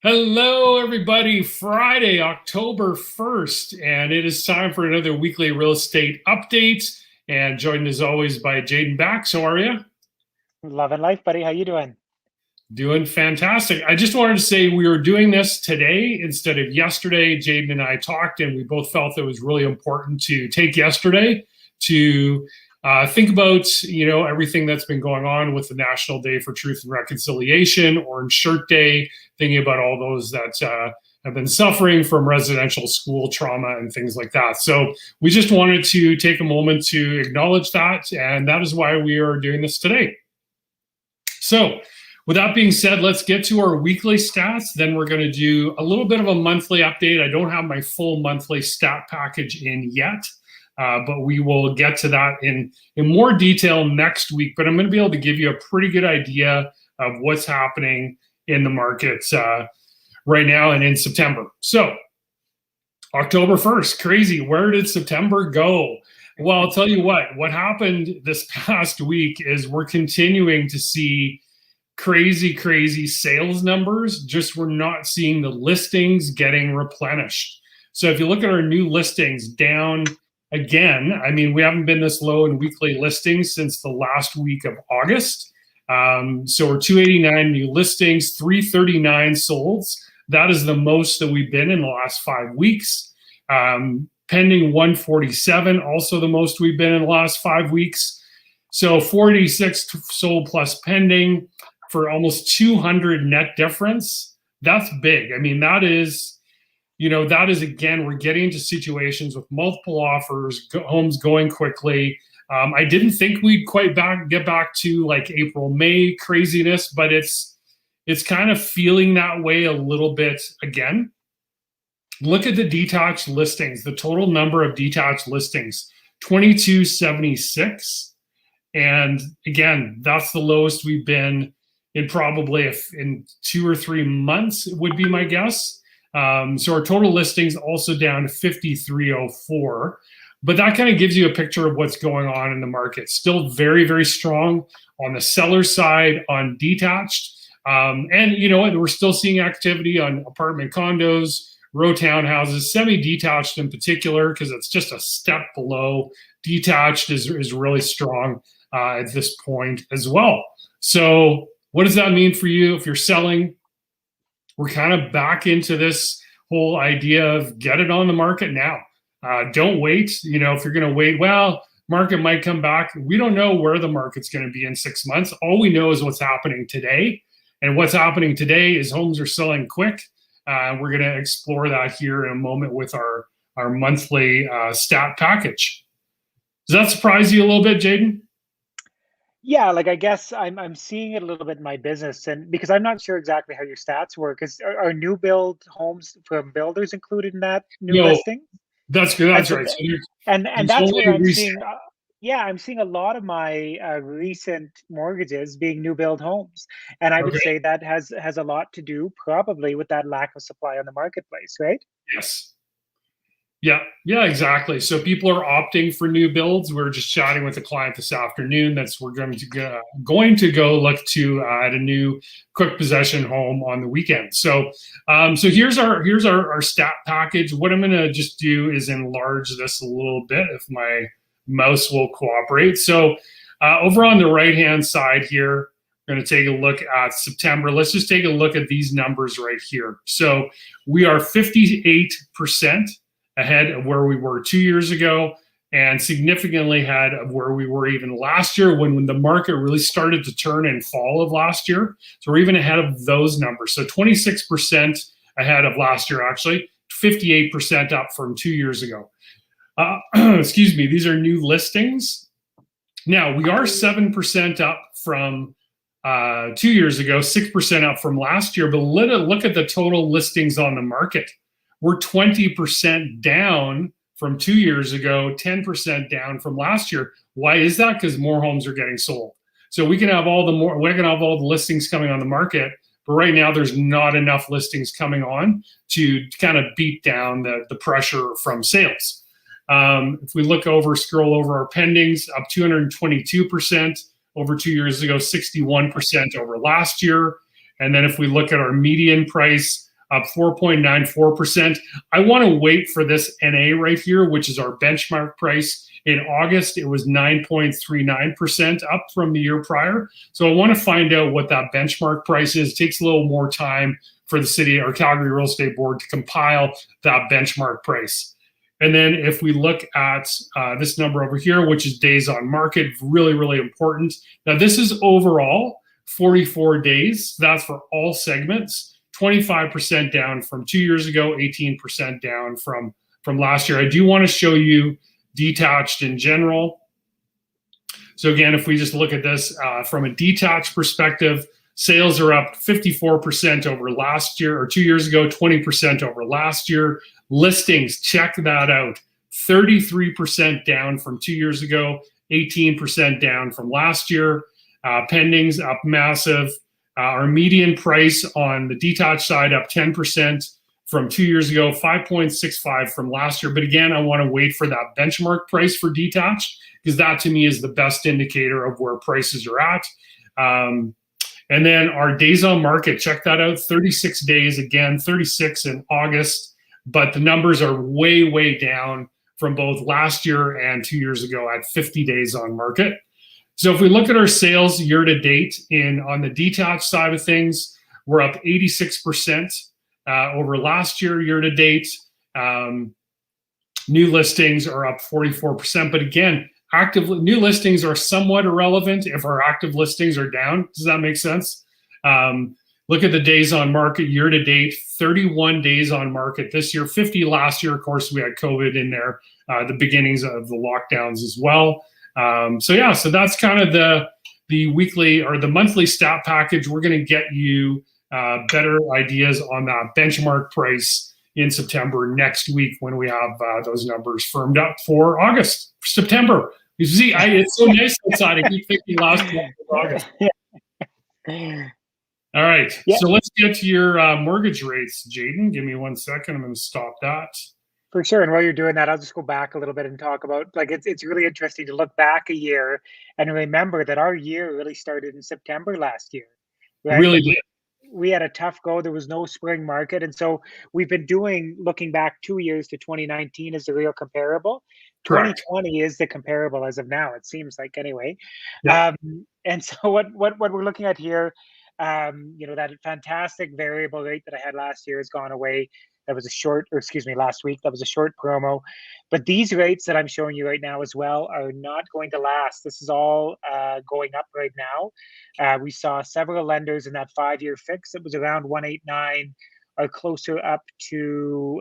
Hello, everybody. Friday, October 1st, and it is time for another weekly real estate update. And joined as always by Jaden Bax. How are you? Love and life, buddy. How you doing? Doing fantastic. I just wanted to say we were doing this today instead of yesterday. Jaden and I talked, and we both felt it was really important to take yesterday to think about everything that's been going on with the National Day for Truth and Reconciliation, Orange Shirt Day, thinking about all those that have been suffering from residential school trauma and things like that. So we just wanted to take a moment to acknowledge that, and that is why we are doing this today. So with that being said, let's get to our weekly stats. Then we're going to do a little bit of a monthly update. I don't have my full monthly stat package in yet, but we will get to that in more detail next week. But I'm going to be able to give you a pretty good idea of what's happening in the markets right now and in September. So October 1st, crazy. Where did September go? Well, I'll tell you what happened this past week is we're continuing to see crazy sales numbers. Just we're not seeing the listings getting replenished. So if you look at our new listings down again, I mean, we haven't been this low in weekly listings since the last week of August. So we're 289 new listings, 339 solds. That is the most that we've been in the last 5 weeks. Pending 147, also the most we've been in the last 5 weeks. So 46 sold plus pending for almost 200 net difference. That's big. I mean, that is again, we're getting into situations with multiple offers, homes going quickly. I didn't think we'd quite get back to like April, May craziness, but it's kind of feeling that way a little bit again. Look at the detached listings, the total number of detached listings, 2276. And again, that's the lowest we've been in probably in 2 or 3 months, would be my guess. So our total listings also down to 5,304. But that kind of gives you a picture of what's going on in the market. Still very strong on the seller side on detached. And you know what? We're still seeing activity on apartment condos, row townhouses, semi-detached in particular, because it's just a step below. Detached is really strong at this point as well. So what does that mean for you if you're selling? We're kind of back into this whole idea of get it on the market now. Don't wait. You know, if you're going to wait, well, market might come back. We don't know where the market's going to be in 6 months. All we know is what's happening today. And what's happening today is homes are selling quick. We're going to explore that here in a moment with our monthly stat package. Does that surprise you a little bit, Jaden? Yeah, like I guess I'm seeing it a little bit in my business, and because I'm not sure exactly how your stats work, are new build homes from builders included in that new No, listing? that's good. And That's so, right. So and there's that's only where I'm resale. seeing. Yeah, I'm seeing a lot of my recent mortgages being new build homes, and I would Okay. say that has a lot to do probably with that lack of supply on the marketplace, right? Yes. Yeah, exactly. So people are opting for new builds. We're just chatting with a client this afternoon. We're going to go look to at a new quick possession home on the weekend. So here's our stat package. What I'm going to just do is enlarge this a little bit if my mouse will cooperate. So over on the right hand side here, we're going to take a look at September. Let's just take a look at these numbers right here. So we are 58% ahead of where we were 2 years ago and significantly ahead of where we were even last year when the market really started to turn in fall of last year. So we're even ahead of those numbers. So 26% ahead of last year, actually, 58% up from 2 years ago. Excuse me, these are new listings. Now, we are 7% up from 2 years ago, 6% up from last year, but look at the total listings on the market. We're 20% down from 2 years ago, 10% down from last year. Why is that? Because more homes are getting sold. So we can have all the listings coming on the market, but right now there's not enough listings coming on to kind of beat down the pressure from sales. If we scroll over our pendings, up 222% over 2 years ago, 61% over last year. And then if we look at our median price, up 4.94%. I want to wait for this NA right here, which is our benchmark price. In August, it was 9.39% up from the year prior. So I want to find out what that benchmark price is. It takes a little more time for the city or Calgary Real Estate Board to compile that benchmark price. And then if we look at this number over here, which is days on market, really, really important. Now, this is overall 44 days. That's for all segments, 25% down from 2 years ago, 18% down from last year. I do want to show you detached in general. So again, if we just look at this from a detached perspective, sales are up 54% over last year, or 2 years ago, 20% over last year. Listings, check that out, 33% down from 2 years ago, 18% down from last year. Pendings up massive. Our median price on the detached side up 10% from 2 years ago, 5.65 from last year. But again, I want to wait for that benchmark price for detached, because that to me is the best indicator of where prices are at. And then our days on market, check that out, 36 days, again, 36 in August, but the numbers are way, way down from both last year and 2 years ago at 50 days on market. So if we look at our sales year to date on the detached side of things, we're up 86% over last year to date. New listings are up 44%, but again, new listings are somewhat irrelevant if our active listings are down. Does that make sense? Look at the days on market year to date, 31 days on market this year, 50 last year. Of course, we had COVID in there, the beginnings of the lockdowns as well. So that's kind of the weekly or the monthly stat package. We're going to get you better ideas on that benchmark price in September next week when we have those numbers firmed up for September. You see, it's so nice outside. I keep thinking last month was August. All right, so let's get to your mortgage rates, Jayden. Give me 1 second. I'm going to stop that. For sure. And while you're doing that, I'll just go back a little bit and talk about, like, it's really interesting to look back a year and remember that our year really started in September last year, right? Really Like did. we had a tough go. There was no spring market. And so we've been looking back 2 years to 2019 as the real comparable. Correct. 2020 is the comparable as of now, it seems like, anyway. Yeah. And so what we're looking at here, that fantastic variable rate that I had last year has gone away. That was last week, that was a short promo. But these rates that I'm showing you right now as well are not going to last. This is all going up right now. We saw several lenders in that 5-year fix. It was around 189, or closer up to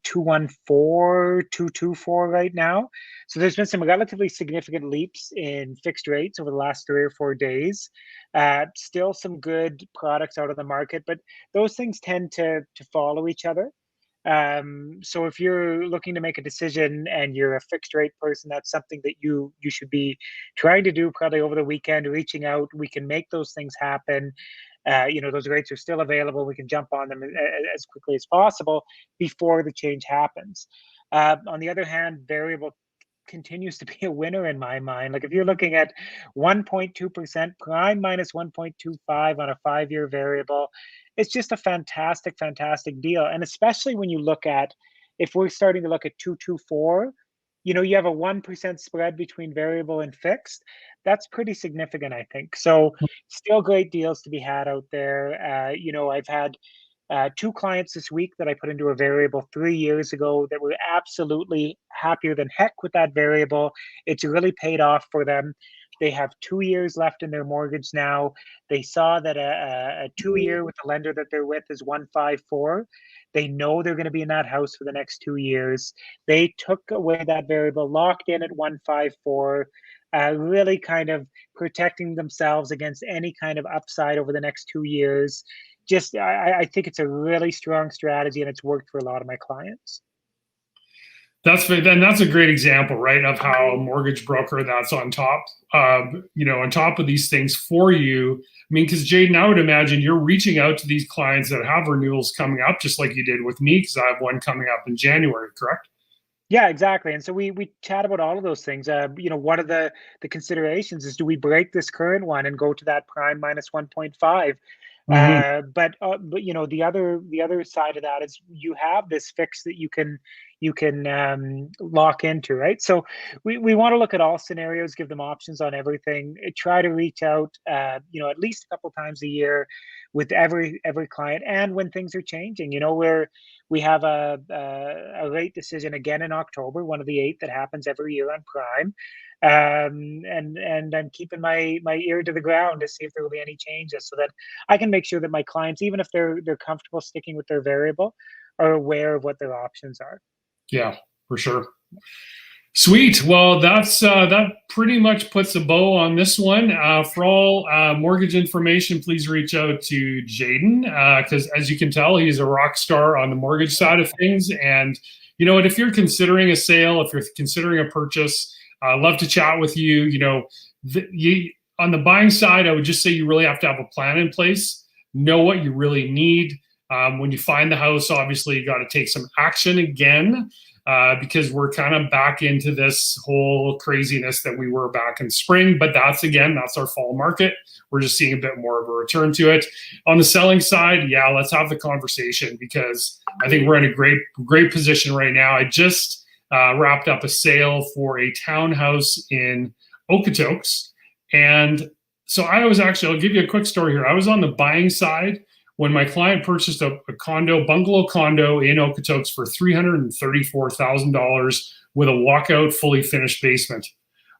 214, 224 right now. So there's been some relatively significant leaps in fixed rates over the last 3 or 4 days. Still some good products out of the market, but those things tend to follow each other. So if you're looking to make a decision and you're a fixed rate person, that's something that you should be trying to do probably over the weekend, reaching out. We can make those things happen. Those rates are still available. We can jump on them as quickly as possible before the change happens. On the other hand, variable continues to be a winner in my mind. Like if you're looking at 1.2% prime minus 1.25 on a 5-year variable, it's just a fantastic, fantastic deal. And especially when you look at, if we're starting to look at 224, you have a 1% spread between variable and fixed. That's pretty significant, I think. So still great deals to be had out there. I've had 2 clients this week that I put into a variable 3 years ago that were absolutely happier than heck with that variable. It's really paid off for them. They have 2 years left in their mortgage now. They saw that a 2-year with the lender that they're with is 154. They know they're going to be in that house for the next 2 years. They took away that variable, locked in at 154, really kind of protecting themselves against any kind of upside over the next 2 years. I think it's a really strong strategy, and it's worked for a lot of my clients. That's a great example, right, of how a mortgage broker that's on top, on top of these things for you. I mean, because Jayden, I would imagine you're reaching out to these clients that have renewals coming up, just like you did with me, because I have one coming up in January, correct? Yeah, exactly. And so we chat about all of those things. One of the considerations is, do we break this current one and go to that prime minus 1.5? Hmm. But the other side of that is you have this fix that you can lock into, right? So we want to look at all scenarios, give them options on everything. Try to reach out, at least a couple times a year with every client, and when things are changing, where we have a rate decision again in October, one of the eight that happens every year on Prime. And I'm keeping my ear to the ground to see if there will be any changes, so that I can make sure that my clients, even if they're comfortable sticking with their variable, are aware of what their options are. Yeah, for sure. Sweet. Well, that pretty much puts a bow on this one. For all mortgage information, please reach out to Jaden, because as you can tell, he's a rock star on the mortgage side of things. And you know what? If you're considering a sale, if you're considering a purchase, I'd love to chat with you. On the buying side, I would just say you really have to have a plan in place. Know what you really need. When you find the house, obviously you got to take some action again. Because we're kind of back into this whole craziness that we were back in spring. But that's our fall market. We're just seeing a bit more of a return to it. On the selling side, yeah, let's have the conversation, because I think we're in a great position right now. I just wrapped up a sale for a townhouse in Okotoks. And so I'll give you a quick story here. I was on the buying side when my client purchased a bungalow condo in Okotoks for $334,000 with a walkout, fully finished basement.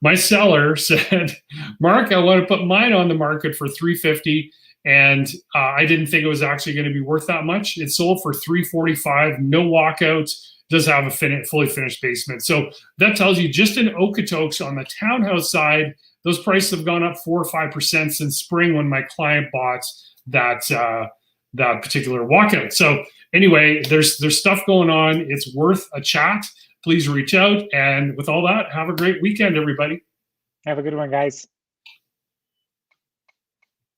My seller said, "Mark, I want to put mine on the market for $350,000, and I didn't think it was actually going to be worth that much. It sold for $345,000, no walkout, does have a fully finished basement." So that tells you, just in Okotoks on the townhouse side, those prices have gone up 4 or 5% since spring when my client bought that particular walkout. So anyway, there's stuff going on. It's worth a chat. Please reach out. And with all that, have a great weekend, everybody. Have a good one, guys.